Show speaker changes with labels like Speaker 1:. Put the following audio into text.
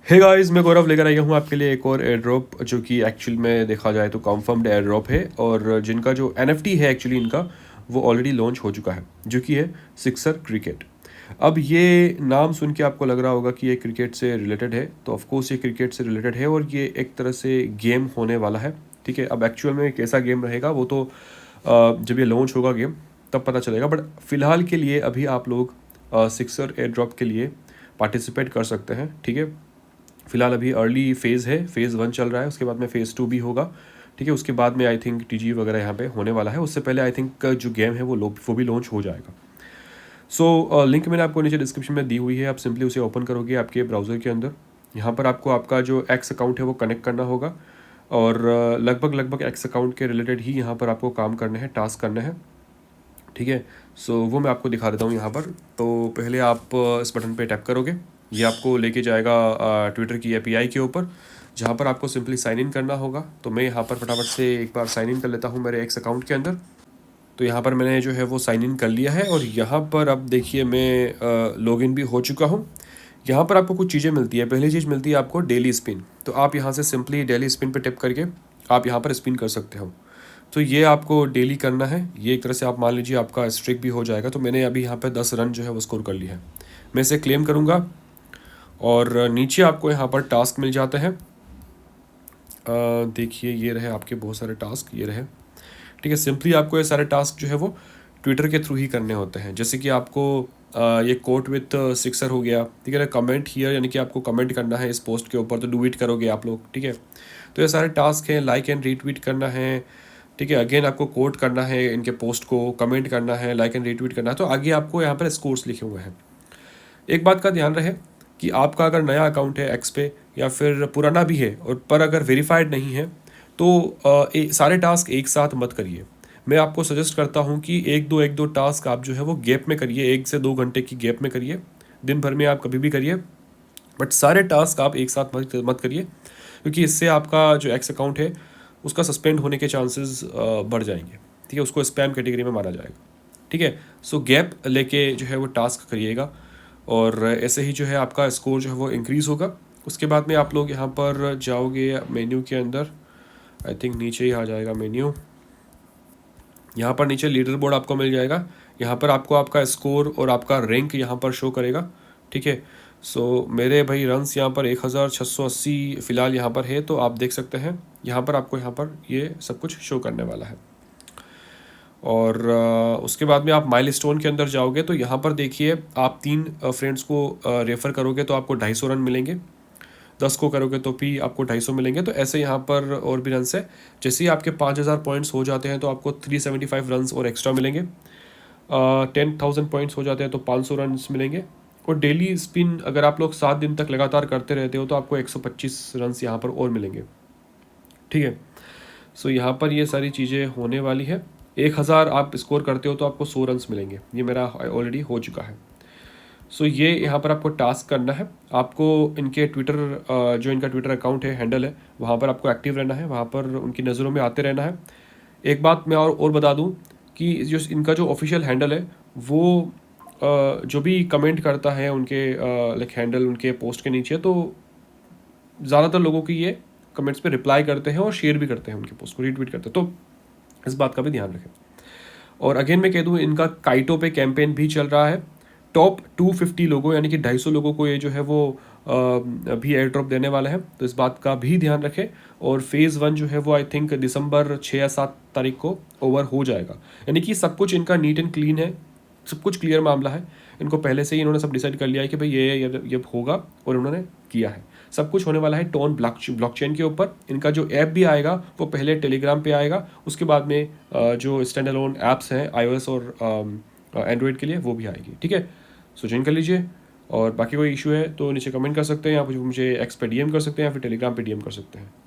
Speaker 1: Hey guys, मैं गौरव लेकर आया हूँ आपके लिए एक और एयर ड्रॉप जो कि एक्चुअल में देखा जाए तो कंफर्म्ड एयर ड्रॉप है और जिनका जो एनएफटी है एक्चुअली इनका वो ऑलरेडी लॉन्च हो चुका है जो कि है सिक्सर क्रिकेट। अब ये नाम सुन के आपको लग रहा होगा कि ये क्रिकेट से रिलेटेड है, तो ऑफकोर्स ये क्रिकेट से रिलेटेड है और ये एक तरह से गेम होने वाला है। ठीक है, अब एक्चुअल में कैसा गेम रहेगा वो तो जब ये लॉन्च होगा गेम तब पता चलेगा, बट फिलहाल के लिए अभी आप लोग सिक्सर एयर ड्रॉप के लिए पार्टिसिपेट कर सकते हैं। ठीक है, फिलहाल अभी अर्ली फेज़ है, फेज़ 1 चल रहा है, उसके बाद में फेज़ 2 भी होगा। ठीक है, उसके बाद में आई थिंक टीजी वगैरह यहाँ पे होने वाला है, उससे पहले आई थिंक जो गेम है वो भी लॉन्च हो जाएगा। सो लिंक मैंने आपको नीचे डिस्क्रिप्शन में दी हुई है, आप सिंपली उसे ओपन करोगे आपके ब्राउज़र के अंदर। यहाँ पर आपको आपका जो एक्स अकाउंट है वो कनेक्ट करना होगा और लगभग एक्स अकाउंट के रिलेटेड ही यहाँ पर आपको काम करने हैं, टास्क करने हैं। ठीक है, सो वो मैं आपको दिखा देता हूँ यहाँ पर। तो पहले आप इस बटन पे टैप करोगे, ये आपको लेके जाएगा ट्विटर की एपीआई के ऊपर, जहाँ पर आपको सिंपली साइन इन करना होगा। तो मैं यहाँ पर फटाफट से एक बार साइन इन कर लेता हूँ मेरे एक्स अकाउंट के अंदर। तो यहाँ पर मैंने जो है वो साइन इन कर लिया है और यहाँ पर अब देखिए मैं लॉगिन भी हो चुका हूँ। यहाँ पर आपको कुछ चीज़ें मिलती है। पहली चीज़ मिलती है आपको डेली स्पिन, तो आप यहाँ से सिंपली डेली स्पिन पे टिप करके आप यहाँ पर स्पिन कर सकते हो। तो ये आपको डेली करना है, ये एक तरह से आप मान लीजिए आपका स्ट्रिक भी हो जाएगा। तो मैंने अभी यहाँ पे 10 रन जो है वो स्कोर कर लिया है, मैं इसे क्लेम करूँगा और नीचे आपको यहाँ पर टास्क मिल जाते हैं। देखिए ये रहे आपके बहुत सारे टास्क, ये रहे। ठीक है, सिंपली आपको ये सारे टास्क जो है वो ट्विटर के थ्रू ही करने होते हैं। जैसे कि आपको ये कोट विथ सिक्सर हो गया, ठीक है ना, कमेंट हियर, यानी कि आपको कमेंट करना है इस पोस्ट के ऊपर, तो डू इट करोगे आप लोग। ठीक है, तो ये सारे टास्क हैं। लाइक एंड रीट्वीट करना है, ठीक है, अगेन आपको कोट करना है इनके पोस्ट को, कमेंट करना है, लाइक एंड रीट्वीट करना है। तो आगे आपको यहाँ पर स्कोर्स लिखे हुए हैं। एक बात का ध्यान रहे कि आपका अगर नया अकाउंट है एक्स पे या फिर पुराना भी है और पर अगर वेरीफाइड नहीं है तो सारे टास्क एक साथ मत करिए। मैं आपको सजेस्ट करता हूँ कि एक दो टास्क आप जो है वो गैप में करिए, 1 से 2 घंटे की गैप में करिए। दिन भर में आप कभी भी करिए, बट सारे टास्क आप एक साथ मत करिए, क्योंकि इससे आपका जो एक्स अकाउंट है उसका सस्पेंड होने के चांसेस बढ़ जाएंगे। ठीक है, उसको स्पैम कैटेगरी में माना जाएगा। ठीक है, सो गैप लेके जो है वो टास्क करिएगा और ऐसे ही जो है आपका स्कोर जो है वो इंक्रीज़ होगा। उसके बाद में आप लोग यहाँ पर जाओगे मेन्यू के अंदर, आई थिंक नीचे ही आ जाएगा मेन्यू। यहाँ पर नीचे लीडर बोर्ड आपको मिल जाएगा, यहाँ पर आपको आपका स्कोर और आपका रैंक यहाँ पर शो करेगा। ठीक है, सो मेरे भाई रन्स यहाँ पर 1680 फ़िलहाल यहाँ पर है, तो आप देख सकते हैं यहाँ पर आपको यहाँ पर ये सब कुछ शो करने वाला है। और उसके बाद में आप माइलस्टोन के अंदर जाओगे तो यहाँ पर देखिए आप 3 फ्रेंड्स को रेफ़र करोगे तो आपको 250 रन मिलेंगे, 10 को करोगे तो भी आपको 250 मिलेंगे। तो ऐसे यहाँ पर और भी रन्स है। जैसे ही आपके 5000 पॉइंट्स हो जाते हैं तो आपको 375 रन्स और एक्स्ट्रा मिलेंगे। 10,000 पॉइंट्स हो जाते हैं तो 500 रन्स मिलेंगे। और डेली स्पिन अगर आप लोग 7 दिन तक लगातार करते रहते हो तो आपको 125 रन्स यहाँ पर और मिलेंगे। ठीक है, सो यहाँ पर ये सारी चीज़ें होने वाली है। 1000 आप स्कोर करते हो तो आपको 100 रन्स मिलेंगे, ये मेरा ऑलरेडी हो चुका है। सो ये यहाँ पर आपको टास्क करना है। आपको इनके ट्विटर जो इनका ट्विटर अकाउंट है, हैंडल है, वहाँ पर आपको एक्टिव रहना है, वहाँ पर उनकी नज़रों में आते रहना है। एक बात मैं और बता दूँ कि जो इनका जो ऑफिशियल हैंडल है वो जो भी कमेंट करता है उनके लाइक हैंडल उनके पोस्ट के नीचे, तो ज़्यादातर लोगों की ये कमेंट्स पे रिप्लाई करते हैं और शेयर भी करते हैं, उनके पोस्ट को रीट्वीट करते हैं। तो इस बात का भी ध्यान रखें। और अगेन मैं कह दूँ, इनका काइटो पे कैंपेन भी चल रहा है। टॉप 250 लोगों यानी कि 250 लोगों को ये जो है वो अभी एयर ड्रॉप देने वाला है, तो इस बात का भी ध्यान रखें। और फेज़ 1 जो है वो आई थिंक दिसंबर 6 या 7 तारीख को ओवर हो जाएगा, यानी कि सब कुछ इनका नीट एंड क्लीन है, सब कुछ क्लियर मामला है। इनको पहले से ही इन्होंने सब डिसाइड कर लिया है कि भाई ये होगा और इन्होंने किया है। सब कुछ होने वाला है टोन ब्लॉकचेन के ऊपर। इनका जो ऐप भी आएगा वो पहले टेलीग्राम पे आएगा, उसके बाद में जो स्टैंड अलोन ऐप्स हैं iOS और एंड्रॉयड के लिए वो भी आएगी। ठीक है, सो ज्वाइन कर लीजिए। और बाकी कोई इशू है तो नीचे कमेंट कर सकते हैं, या फिर मुझे एक्स पे डीएम कर सकते हैं या फिर टेलीग्राम पे डीएम कर सकते हैं।